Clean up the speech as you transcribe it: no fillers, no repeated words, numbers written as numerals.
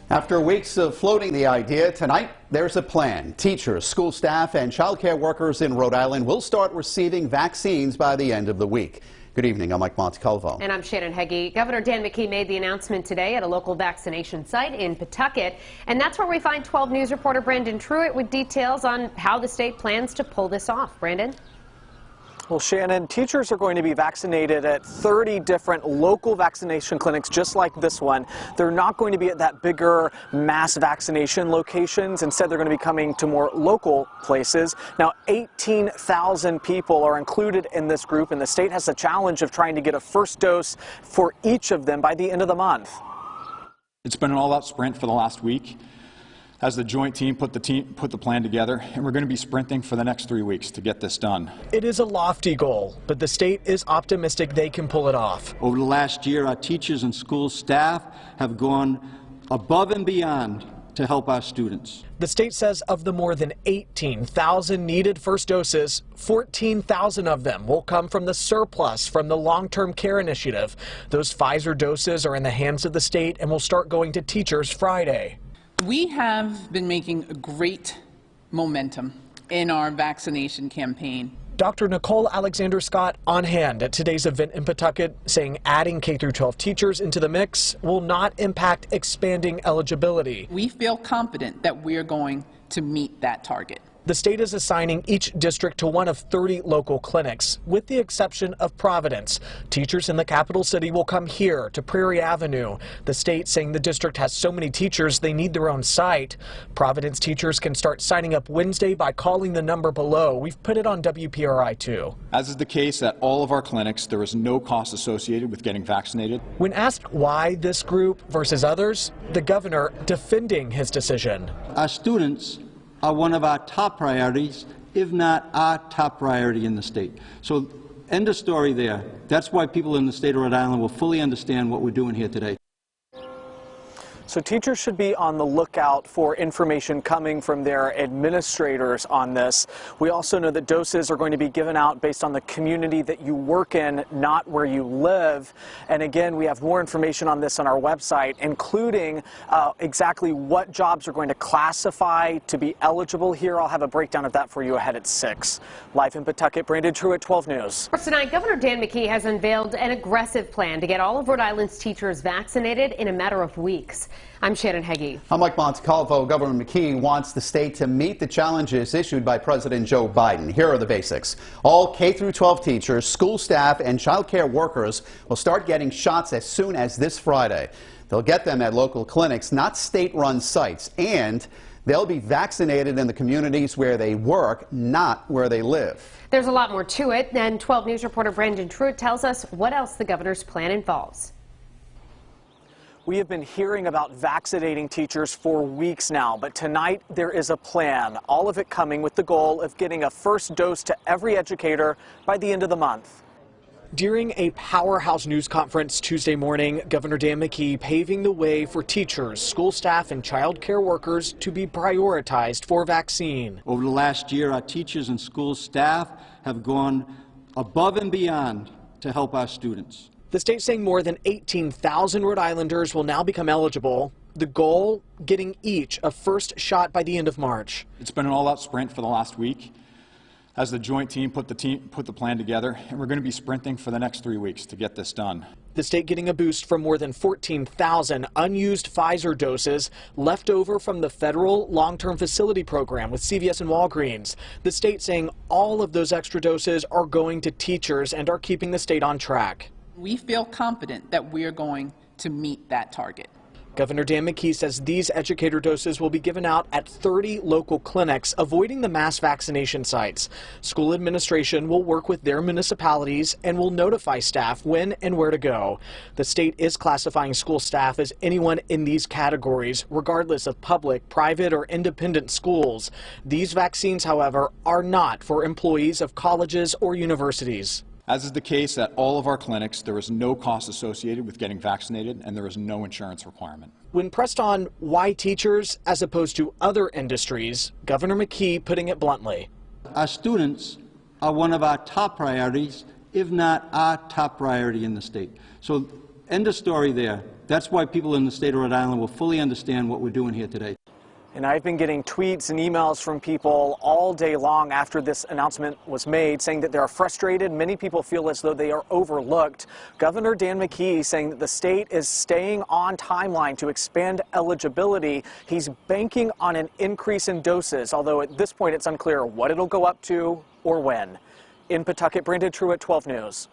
After weeks of floating the idea, tonight there's a plan. Teachers, school staff, and child care workers in Rhode Island will start receiving vaccines by the end of the week. Good evening, I'm Mike Montecalvo. And I'm Shannon Heggie. Governor Dan McKee made the announcement today at a local vaccination site in Pawtucket. And that's where we find 12 News reporter Brandon Truitt with details on how the state plans to pull this off. Brandon? Well, Shannon, teachers are going to be vaccinated at 30 different local vaccination clinics just like this one. They're not going to be at that bigger mass vaccination locations. Instead, they're going to be coming to more local places. Now, 18,000 people are included in this group, and the state has the challenge of trying to get a first dose for each of them by the end of the month. It's been an all-out sprint for the last week as the joint team put the plan together, and we're going to be sprinting for the next 3 weeks to get this done. It is a lofty goal, but the state is optimistic they can pull it off. Over the last year, our teachers and school staff have gone above and beyond to help our students. The state says of the more than 18,000 needed first doses, 14,000 of them will come from the surplus from the long-term care initiative. Those Pfizer doses are in the hands of the state and will start going to teachers Friday. We have been making great momentum in our vaccination campaign. Dr. Nicole Alexander-Scott on hand at today's event in Pawtucket, saying adding K-12 teachers into the mix will not impact expanding eligibility. We feel confident that we are going to meet that target. The state is assigning each district to one of 30 local clinics, with the exception of Providence. Teachers in the capital city will come here to Prairie Avenue. The state saying the district has so many teachers they need their own site. Providence teachers can start signing up Wednesday by calling the number below. We've put it on WPRI2. As is the case at all of our clinics, there is no cost associated with getting vaccinated. When asked why this group versus others, the governor defending his decision. Our students are one of our top priorities, if not our top priority in the state. So, end of story there. That's why people in the state of Rhode Island will fully understand what we're doing here today. So teachers should be on the lookout for information coming from their administrators on this. We also know that doses are going to be given out based on the community that you work in, not where you live. And again, we have more information on this on our website, including exactly what jobs are going to classify to be eligible here. I'll have a breakdown of that for you ahead at 6. Live in Pawtucket, Brandon Truitt, 12 News. Tonight, Governor Dan McKee has unveiled an aggressive plan to get all of Rhode Island's teachers vaccinated in a matter of weeks. I'm Shannon Heggie. I'm Mike Montecalvo. Governor McKee wants the state to meet the challenges issued by President Joe Biden. Here are the basics. All K-12 teachers, school staff, and child care workers will start getting shots as soon as this Friday. They'll get them at local clinics, not state-run sites, and they'll be vaccinated in the communities where they work, not where they live. There's a lot more to it, and 12 News reporter Brandon Truitt tells us what else the governor's plan involves. We have been hearing about vaccinating teachers for weeks now, but tonight there is a plan, all of it coming with the goal of getting a first dose to every educator by the end of the month. During a powerhouse news conference Tuesday morning, Governor Dan McKee paving the way for teachers, school staff, and child care workers to be prioritized for vaccine. Over the last year, our teachers and school staff have gone above and beyond to help our students. The state saying more than 18,000 Rhode Islanders will now become eligible. The goal, getting each a first shot by the end of March. It's been an all-out sprint for the last week as the joint team put the plan together, and we're going to be sprinting for the next 3 weeks to get this done. The state getting a boost from more than 14,000 unused Pfizer doses left over from the federal long-term facility program with CVS and Walgreens. The state saying all of those extra doses are going to teachers and are keeping the state on track. We feel confident that we are going to meet that target. Governor Dan McKee says these educator doses will be given out at 30 local clinics, avoiding the mass vaccination sites. School administration will work with their municipalities and will notify staff when and where to go. The state is classifying school staff as anyone in these categories, regardless of public, private, or independent schools. These vaccines, however, are not for employees of colleges or universities. As is the case at all of our clinics, there is no cost associated with getting vaccinated, and there is no insurance requirement. When pressed on why teachers as opposed to other industries, Governor McKee putting it bluntly. Our students are one of our top priorities, if not our top priority in the state. So, end of story there. That's why people in the state of Rhode Island will fully understand what we're doing here today. And I've been getting tweets and emails from people all day long after this announcement was made saying that they're frustrated. Many people feel as though they are overlooked. Governor Dan McKee saying that the state is staying on timeline to expand eligibility. He's banking on an increase in doses, although at this point it's unclear what it'll go up to or when. In Pawtucket, Brandon Truitt, 12 News.